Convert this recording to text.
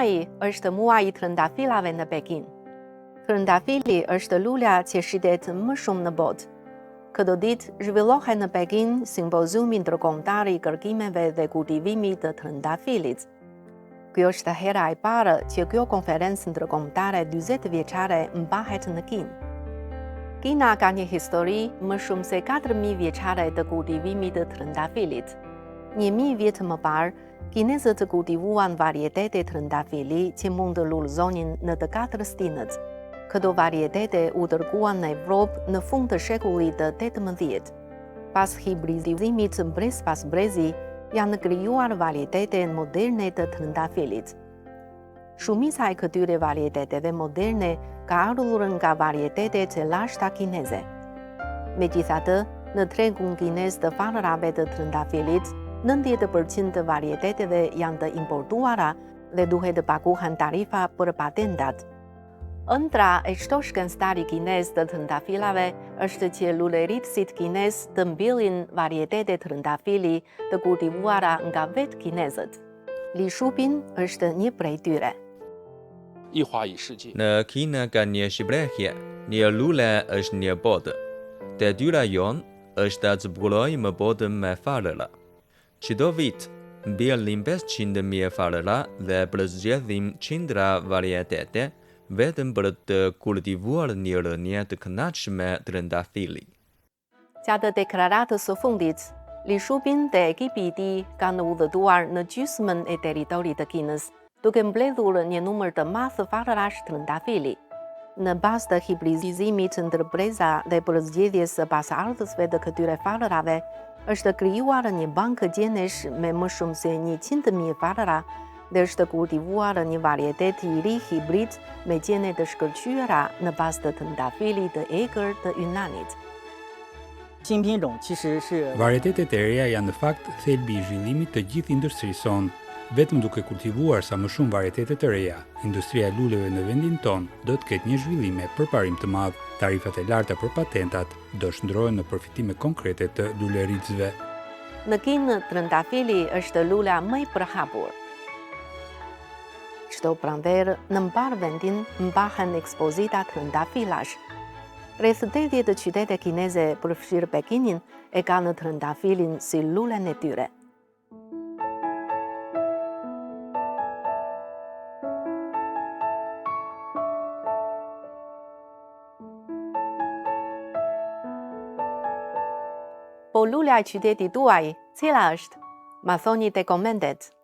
Mai është muaji I trëndafilave në Pekin. Trëndafili është lulja që shitet më shumë në botë. Këto ditë zhvillohet në Pekin simpoziumi ndërkombëtar I kërkimeve dhe kultivimit të trëndafilit. Kjo është hera e parë që kjo konferencë ndërkombëtare 40 vjeçare mbahet në Kinë. Kina ka një histori më shumë se 4.000 vjeçare të kultivimit të trëndafilit. 1.000 vjet më parë, kinezët kultivuan varietete trëndafili që mund të lullëzonin në të 4 stinët. Këto varietete u dërguan në Evropë në fund të shekullit të 18. Pas hibridizimit brez pas brezi, janë krijuar varietete moderne të trëndafilit. Shumica e këtyre varieteteve moderne ka ardhur nga varietete të lashta kineze. Megjithatë, në tregun kinez të farërave të trëndafilit, 90% të varieteteve janë të importuara dhe duhet të paguhen tarifa për patentat. Ëndra e çdo shkencëtari kinez të trëndafilave është që luleritësit kinez të mbillin varietete trëndafili të kultivuara nga vetë kinezët. Li Shupin është një prej tyre. Në Kinë ka një shprehje, një lule është një botë. Detyra jonë është ta zbulojmë botën me farëra. Çdo vit mbjellim 500.000 farëra dhe përzgjedhim qindra varietete vetëm për të kultivuar një rënje të kënaqshme trëndafili. Gjatë deklaratës së fundit, Li Shupin dhe ekipi I tij kanë udhëtuar në gjysmën e territorit të Kinës, duke mbledhur një numër të madh të farërash trëndafili. Në bazë të hibridizimit ndër breza dhe përzgjedhjes së pasardhësve të këtyre farërave, është krijuar një bankë gjenesh me më shumë se 100.000 farëra dhe është kultivuar një varietet I ri hibrid me gjene të shkëlqyera në bazë të trëndafilit të egër të Yunanit. Varietetet e reja janë në fakt thelbi I zhvillimit të gjithë industrisë sonë. Vetëm duke kultivuar sa më shumë varietete të reja, industria e luleve në vendin ton do të ketë një zhvillim me përparim të madh. Tarifat e larta për patentat do shndrohen në përfitime konkrete të luleritësve. Në Kinë, trëndafili është lula më I përhapur. Çdo pranverë në mbar vendin mbahen ekspozita trëndafilash. Rreth 80 qytete kineze përfshirë Pekinin e kanë trëndafilin si lulen e tyre. Po lula e qytetit tuaj, cila është? Ma thoni te komentet.